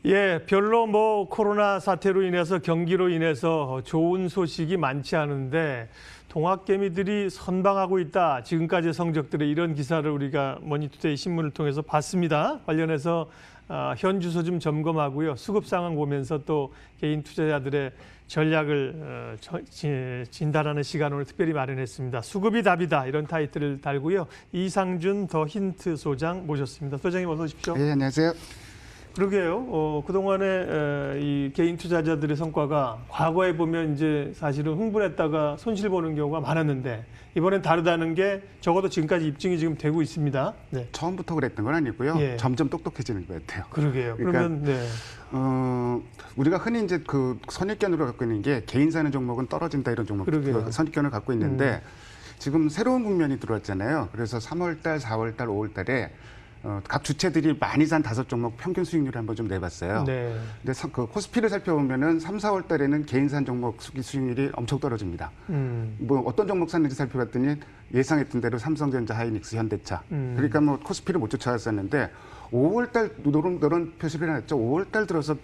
예, 별로 코로나 사태로 인해서 경기로 인해서 좋은 소식이 많지 않은데 동학개미들이 선방하고 있다. 지금까지의 성적들의 이런 기사를 우리가 머니투데이 신문을 통해서 봤습니다. 관련해서 현 주소 좀 점검하고요. 수급 상황 보면서 또 개인 투자자들의 전략을 진단하는 시간을 오늘 특별히 마련했습니다. 수급이 답이다 이런 타이틀을 달고요. 이상준 더 힌트 소장 모셨습니다. 소장님 어서 오십시오. 네, 안녕하세요. 그러게요. 그동안에 이 개인 투자자들의 성과가 과거에 보면 이제 사실은 흥분했다가 손실 보는 경우가 많았는데 이번엔 다르다는 게 적어도 지금까지 입증이 지금 되고 있습니다. 네. 처음부터 그랬던 건 아니고요. 예. 점점 똑똑해지는 것 같아요. 그러게요. 그러니까, 그러면 네. 우리가 흔히 이제 그 선입견으로 갖고 있는 게 개인 사는 종목은 떨어진다 이런 종목 그 선입견을 갖고 있는데 지금 새로운 국면이 들어왔잖아요. 그래서 3월달, 4월달, 5월달에 각 주체들이 많이 산 5종목 평균 수익률을 한번 좀 내봤어요. 네. 근데 그 코스피를 살펴보면은 3, 4월 달에는 개인 산 종목 수익률이 엄청 떨어집니다. 뭐 어떤 종목 샀는지 살펴봤더니 예상했던 대로 삼성전자, 하이닉스, 현대차. 그러니까 뭐 코스피를 못 쫓아갔었는데 5월 달 노런 표시를 해놨죠. 5월 달 들어서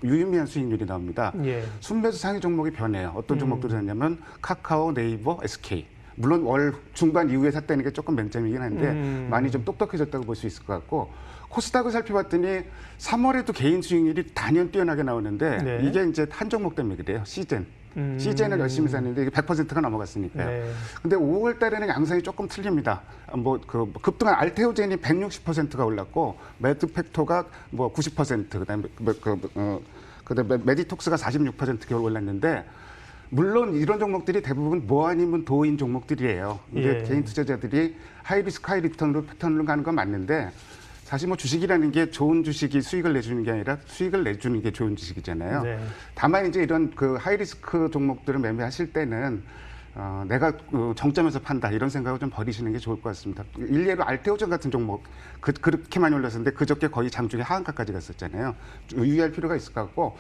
유의미한 수익률이 나옵니다. 예. 순매수 상위 종목이 변해요. 어떤 종목들이 샀냐면 카카오, 네이버, SK. 물론 월 중반 이후에 샀다는 게 조금 맹점이긴 한데 많이 좀 똑똑해졌다고 볼 수 있을 것 같고 코스닥을 살펴봤더니 3월에도 개인 수익률이 단연 뛰어나게 나오는데 네. 이게 이제 한 종목 때문에 그래요. 시젠. 시젠을 열심히 샀는데 이게 100%가 넘어갔으니까요. 네. 근데 5월 달에는 양상이 조금 틀립니다. 급등한 알테오젠이 160%가 올랐고 매드팩토가 90%, 그다음에 메디톡스가 46% 올랐는데 물론 이런 종목들이 대부분 뭐 아니면 도인 종목들이에요. 근데 예. 개인 투자자들이 하이리스크 하이리턴으로 패턴으로 가는 건 맞는데 사실 뭐 주식이라는 게 좋은 주식이 수익을 내주는 게 아니라 수익을 내주는 게 좋은 주식이잖아요. 네. 다만 이제 이런 그 하이리스크 종목들을 매매하실 때는 내가 정점에서 판다 이런 생각을 좀 버리시는 게 좋을 것 같습니다. 일례로 알테오젠 같은 종목 그렇게 많이 올랐었는데 그저께 거의 장중에 하한가까지 갔었잖아요. 유의할 필요가 있을 것 같고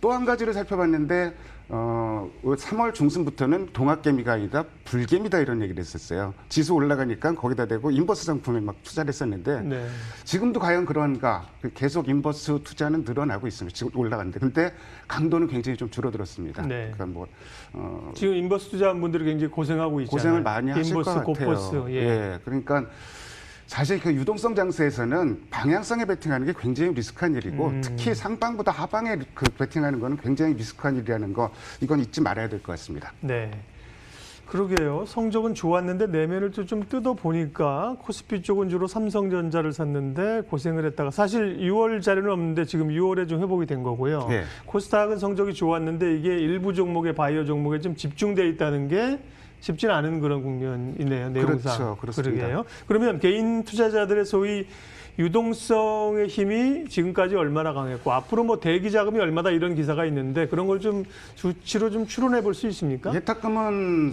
또 한 가지를 살펴봤는데 3월 중순부터는 동학개미가 아니다 불개미다 이런 얘기를 했었어요. 지수 올라가니까 거기다 대고 인버스 상품에 막 투자를 했었는데 네. 지금도 과연 그런가? 계속 인버스 투자는 늘어나고 있습니다. 지금 올라가는데 근데 강도는 굉장히 좀 줄어들었습니다. 네. 그러니까 지금 인버스 투자분들이 굉장히 고생하고 있잖아요. 고생을 많이 하실 것 같아요. 고버스. 예. 그러니까 사실 그 유동성 장세에서는 방향성에 베팅하는 게 굉장히 리스크한 일이고 특히 상방보다 하방에 그 베팅하는 거는 굉장히 리스크한 일이라는 거 이건 잊지 말아야 될 것 같습니다. 네. 그러게요. 성적은 좋았는데 내면을 좀 뜯어보니까 코스피 쪽은 주로 삼성전자를 샀는데 고생을 했다가 사실 6월 자료는 없는데 지금 6월에 좀 회복이 된 거고요. 네. 코스닥은 성적이 좋았는데 이게 일부 종목의 바이오 종목에 좀 집중돼 있다는 게 쉽지는 않은 그런 국면이네요. 내용상. 그렇죠. 그렇습니다. 그러게요. 그러면 개인 투자자들의 소위 유동성의 힘이 지금까지 얼마나 강했고 앞으로 뭐 대기 자금이 얼마다 이런 기사가 있는데 그런 걸 좀 수치로 좀 추론해 볼 수 있습니까? 예탁금은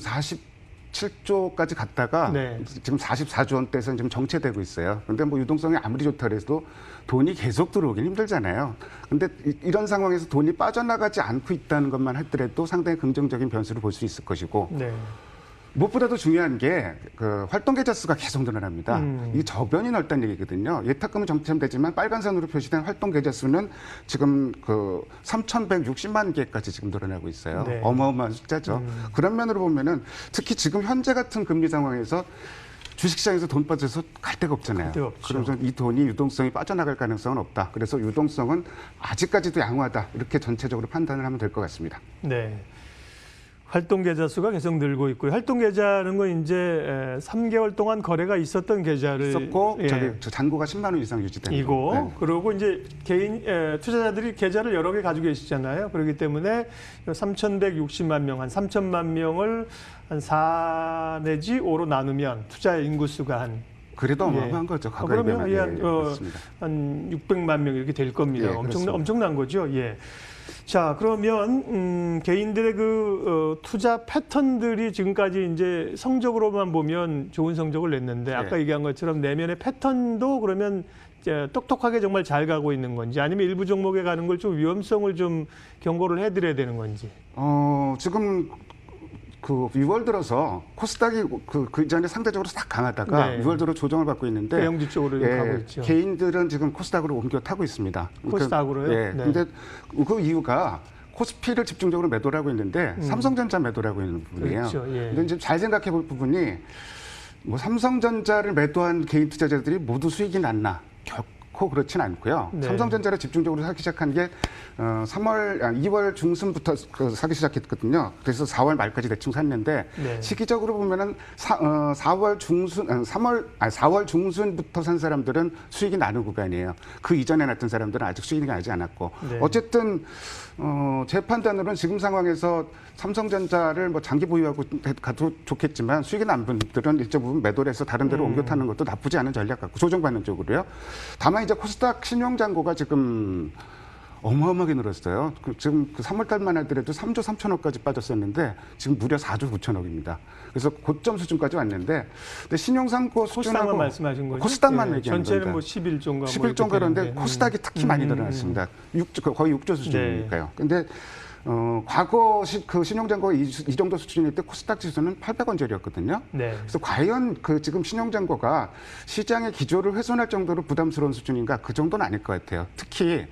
47조까지 갔다가 네. 지금 44조 원대에서 지금 정체되고 있어요. 그런데 뭐 유동성이 아무리 좋다 그래도 돈이 계속 들어오긴 힘들잖아요. 근데 이런 상황에서 돈이 빠져나가지 않고 있다는 것만 하더라도 상당히 긍정적인 변수를 볼 수 있을 것이고 네. 무엇보다도 중요한 게 그 활동 계좌 수가 계속 늘어납니다. 이 저변이 넓다는 얘기거든요. 예탁금은 정체되지만 빨간 선으로 표시된 활동 계좌 수는 지금 그 3,160만 개까지 지금 늘어나고 있어요. 네. 어마어마한 숫자죠. 그런 면으로 보면은 특히 지금 현재 같은 금리 상황에서 주식시장에서 돈 빠져서 갈 데가 없잖아요. 갈 데가 없죠. 그러면서 이 돈이 유동성이 빠져나갈 가능성은 없다. 그래서 유동성은 아직까지도 양호하다. 이렇게 전체적으로 판단을 하면 될 것 같습니다. 네. 활동 계좌 수가 계속 늘고 있고요. 활동 계좌는 건 이제 3개월 동안 거래가 있었던 계좌를 있었고 잔고가 10만 원 이상 유지되는 이고 네. 그리고 이제 개인 투자자들이 계좌를 여러 개 가지고 계시잖아요. 그렇기 때문에 3,160만 명, 한 3천만 명을 한 4 내지 5로 나누면 투자 인구수가 한 그래도 어마어마한 거죠. 그러면 그렇습니다. 한 600만 명 이렇게 될 겁니다. 예, 엄청난 거죠. 예. 자, 그러면 개인들의 그 투자 패턴들이 지금까지 이제 성적으로만 보면 좋은 성적을 냈는데 아까 얘기한 것처럼 내면의 패턴도 그러면 이제 똑똑하게 정말 잘 가고 있는 건지 아니면 일부 종목에 가는 걸 좀 위험성을 좀 경고를 해드려야 되는 건지. 지금 그 6월 들어서 코스닥이 그 전에 상대적으로 싹 강하다가 네. 6월 들어 조정을 받고 있는데 대형주 쪽으로 가고 있죠. 개인들은 지금 코스닥으로 옮겨 타고 있습니다. 코스닥으로요? 예. 네. 근데 그 이유가 코스피를 집중적으로 매도를 하고 있는데 삼성전자 매도를 하고 있는 부분이에요. 그렇죠. 예. 근데 지금 잘 생각해 볼 부분이 뭐 삼성전자를 매도한 개인 투자자들이 모두 수익이 났나? 결코 그렇진 않고요. 네. 삼성전자를 집중적으로 사기 시작한 게 2월 중순부터 사기 시작했거든요. 그래서 4월 말까지 대충 샀는데 네. 시기적으로 보면은 4월 중순부터 산 사람들은 수익이 나는 구간이에요. 그 이전에 났던 사람들은 아직 수익이 나지 않았고 네. 어쨌든 제 판단으로는 지금 상황에서 삼성전자를 뭐 장기 보유하고 가도 좋겠지만 수익이 난 분들은 일정 부분 매도를 해서 다른 데로 옮겨 타는 것도 나쁘지 않은 전략 같고 조정받는 쪽으로요. 다만 이제 코스닥 신용잔고가 지금 어마어마하게 늘었어요. 지금 3월 달만 하더라도 3조 3천억까지 빠졌었는데 지금 무려 4조 9천억입니다. 그래서 고점 수준까지 왔는데 근데 신용상고 코스닥만 수준하고 말씀하신 거죠? 코스닥만 예, 얘기하는 전체는 겁니다. 뭐 11조인가 11조인가 그런데 코스닥이 특히 많이 늘어났습니다. 거의 6조 수준이니까요. 근데 과거 그 신용잔고가 이 정도 수준일 때 코스닥 지수는 800원짜리였거든요. 네. 그래서 과연 그 지금 신용잔고가 시장의 기조를 훼손할 정도로 부담스러운 수준인가 그 정도는 아닐 것 같아요. 특히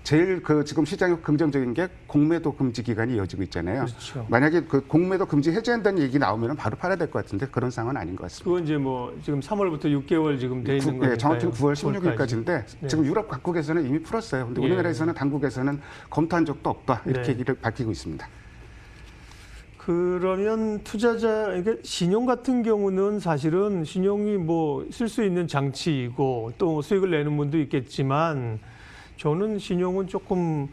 제일 지금 시장이 긍정적인 게 공매도 금지 기간이 이어지고 있잖아요. 그렇죠. 만약에 그 공매도 금지 해제한다는 얘기 나오면 바로 팔아야 될 것 같은데 그런 상황은 아닌 것 같습니다. 그건 이제 뭐 지금 3월부터 6개월 지금 돼 있는 거니까요. 네, 정확히는 9월 16일까지인데 네. 지금 유럽 각국에서는 이미 풀었어요. 근데 예. 우리나라에서는 당국에서는 검토한 적도 없다 이렇게 네. 얘기를 밝히고 있습니다. 그러면 투자자, 그러니까 신용 같은 경우는 사실은 신용이 뭐 쓸 수 있는 장치이고 또 수익을 내는 분도 있겠지만 저는 신용은 조금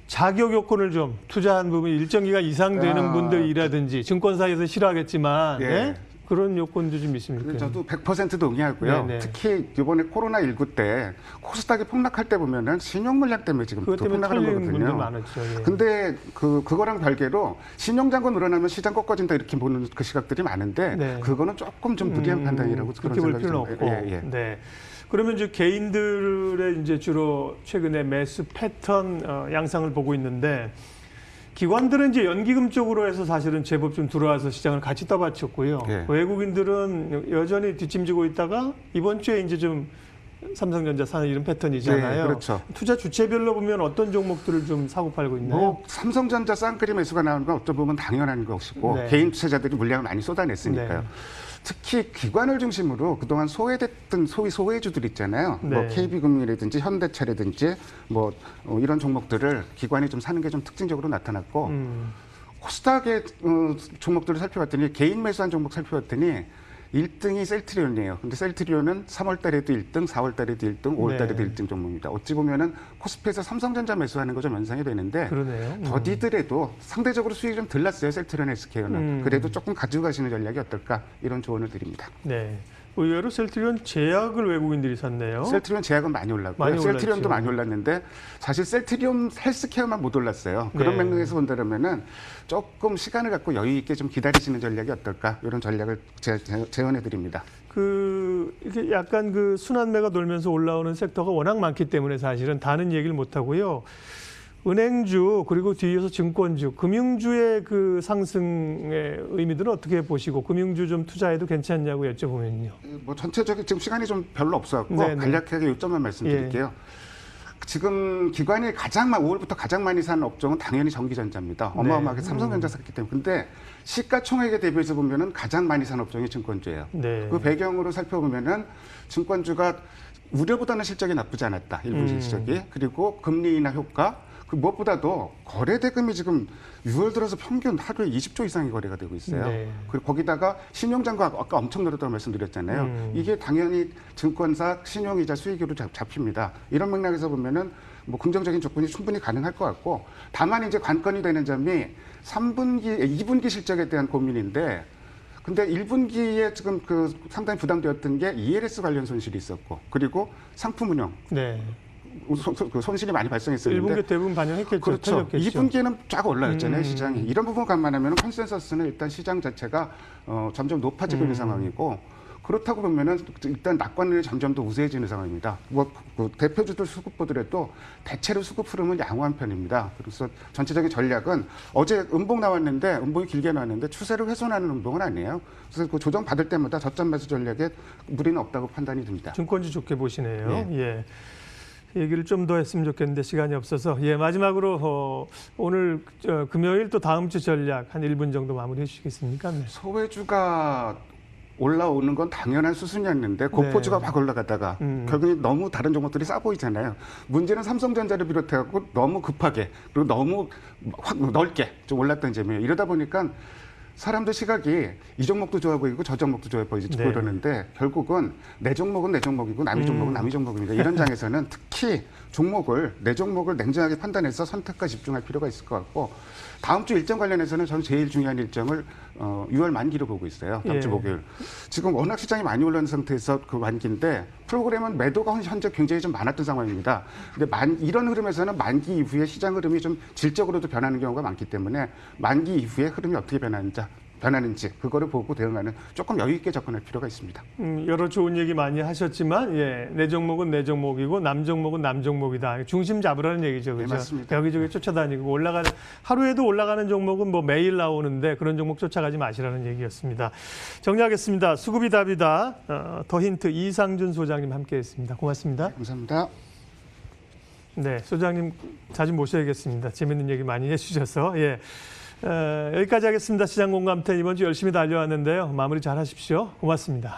자격 요건을 좀 투자한 부분 일정 기간 이상 되는 분들이라든지 증권사에서 싫어하겠지만 예. 네? 그런 요건도 좀 있습니까? 저도 100% 동의하고요. 네네. 특히 이번에 코로나19 때 코스닥이 폭락할 때 보면은 신용 물량 때문에 지금 그것 때문에 폭락하는 털리는 분들 거거든요. 많았죠. 예. 근데 그거랑 별개로 신용잔고 늘어나면 시장 꺾어진다 이렇게 보는 그 시각들이 많은데 네. 그거는 조금 좀 무리한 판단이라고 그런 그렇게 볼 생각이 필요는 없고. 예, 예. 네. 그러면 이제 개인들의 이제 주로 최근에 매수 패턴 양상을 보고 있는데 기관들은 이제 연기금 쪽으로 해서 사실은 제법 좀 들어와서 시장을 같이 떠받쳤고요. 예. 외국인들은 여전히 뒷짐지고 있다가 이번 주에 이제 좀 삼성전자 사는 이런 패턴이잖아요. 네, 그렇죠. 투자 주체별로 보면 어떤 종목들을 좀 사고 팔고 있나요? 뭐 삼성전자 쌍끌이 매수가 나오는 건 어떤 부분 당연한 것이고 네. 개인 투자자들이 물량을 많이 쏟아냈으니까요. 네. 특히 기관을 중심으로 그동안 소외됐던 소위 소외주들 있잖아요. 뭐 네. KB금융이라든지 현대차라든지 뭐 이런 종목들을 기관이 좀 사는 게 좀 특징적으로 나타났고 코스닥의 종목들을 살펴봤더니 개인 매수한 종목 살펴봤더니 1등이 셀트리온이에요. 근데 셀트리온은 3월 달에도 1등, 4월 달에도 1등, 5월 달에도 네. 1등 종목입니다. 어찌 보면은 코스피에서 삼성전자 매수하는 거 좀 연상이 되는데 그러네요. 더디더라도 상대적으로 수익이 좀 덜 났어요. 셀트리온 SK는. 그래도 조금 가지고 가시는 전략이 어떨까 이런 조언을 드립니다. 네. 의외로 셀트리온 제약을 외국인들이 샀네요. 셀트리온 제약은 많이 올랐고요. 많이 셀트리온도 올랐죠. 많이 올랐는데 사실 셀트리온 헬스케어만 못 올랐어요. 그런 네. 맥락에서 본다면은 조금 시간을 갖고 여유 있게 좀 기다리시는 전략이 어떨까 이런 전략을 제언해 드립니다. 이게 약간 그 순환매가 돌면서 올라오는 섹터가 워낙 많기 때문에 사실은 다는 얘기를 못 하고요. 은행주 그리고 뒤이어서 증권주, 금융주의 그 상승의 의미들은 어떻게 보시고 금융주 좀 투자해도 괜찮냐고 여쭤보면요. 뭐 전체적인 지금 시간이 좀 별로 없어갖고 네네. 간략하게 요점만 말씀드릴게요. 지금 기관이 5월부터 가장 많이 산 업종은 당연히 전기전자입니다. 어마어마하게 삼성전자 샀기 때문에. 근데 시가총액에 대비해서 보면은 가장 많이 산 업종이 증권주예요. 네. 그 배경으로 살펴보면은 증권주가 우려보다는 실적이 나쁘지 않았다. 일본 실적이. 그리고 금리 인하 효과. 그 무엇보다도 거래 대금이 지금 6월 들어서 평균 하루에 20조 이상의 거래가 되고 있어요. 네. 그리고 거기다가 신용잔고 아까 엄청 늘었다고 말씀드렸잖아요. 이게 당연히 증권사 신용이자 수익으로 잡힙니다. 이런 맥락에서 보면은 뭐 긍정적인 조건이 충분히 가능할 것 같고 다만 이제 관건이 되는 점이 2분기 실적에 대한 고민인데 근데 1분기에 지금 그 상당히 부담되었던 게 ELS 관련 손실이 있었고 그리고 상품 운용 네. 그 손실이 많이 발생했었는데 1분기 대부분 반영했겠죠. 그렇죠. 털렸겠죠. 2분기에는 쫙 올라왔잖아요, 시장이. 이런 부분 감안하면 컨센서스는 일단 시장 자체가 점점 높아지고 있는 상황이고 그렇다고 보면은 일단 낙관율이 점점 더 우세해지는 상황입니다. 그 대표주들 수급 보더라도 대체로 수급 흐름은 양호한 편입니다. 그래서 전체적인 전략은 어제 음봉 나왔는데 음봉이 길게 나왔는데 추세를 훼손하는 음봉은 아니에요. 그래서 그 조정 받을 때마다 저점 매수 전략에 무리는 없다고 판단이 듭니다. 증권주 좋게 보시네요. 네. 예. 얘기를 좀 더 했으면 좋겠는데 시간이 없어서 마지막으로 오늘 금요일 또 다음 주 전략 한 1분 정도 마무리해 주시겠습니까? 네. 소외주가 올라오는 건 당연한 수순이었는데 고포주가 막 올라가다가 결국에 너무 다른 종목들이 싸 보이잖아요. 문제는 삼성전자를 비롯해갖고 너무 급하게 그리고 너무 확 넓게 좀 올랐던 점이에요. 이러다 보니까 사람들 시각이 이 종목도 좋아 보이고 저 종목도 좋아 보이고 그러는데 결국은 내 종목은 내 종목이고 남의 종목은 남의 종목입니다. 이런 장에서는 특히 내 종목을 냉정하게 판단해서 선택과 집중할 필요가 있을 것 같고 다음 주 일정 관련해서는 저는 제일 중요한 일정을 6월 만기로 보고 있어요. 다음 주 목요일. 지금 워낙 시장이 많이 올라온 상태에서 그 만기인데 프로그램은 매도가 현재 굉장히 좀 많았던 상황입니다. 근데 이런 흐름에서는 만기 이후에 시장 흐름이 좀 질적으로도 변하는 경우가 많기 때문에 만기 이후에 흐름이 어떻게 변하는지 그거를 보고 대응하는 조금 여유 있게 접근할 필요가 있습니다. 여러 좋은 얘기 많이 하셨지만 내 종목은 내 종목이고 남 종목은 남 종목이다. 중심 잡으라는 얘기죠. 그렇죠? 네, 맞습니다. 여기저기 쫓아다니고 하루에도 올라가는 종목은 뭐 매일 나오는데 그런 종목 쫓아가지 마시라는 얘기였습니다. 정리하겠습니다. 수급이 답이다. 더 힌트 이상준 소장님 함께했습니다. 고맙습니다. 네, 감사합니다. 네, 소장님 자주 모셔야겠습니다. 재밌는 얘기 많이 해주셔서. 여기까지 하겠습니다. 시장공감태 이번 주 열심히 달려왔는데요. 마무리 잘 하십시오. 고맙습니다.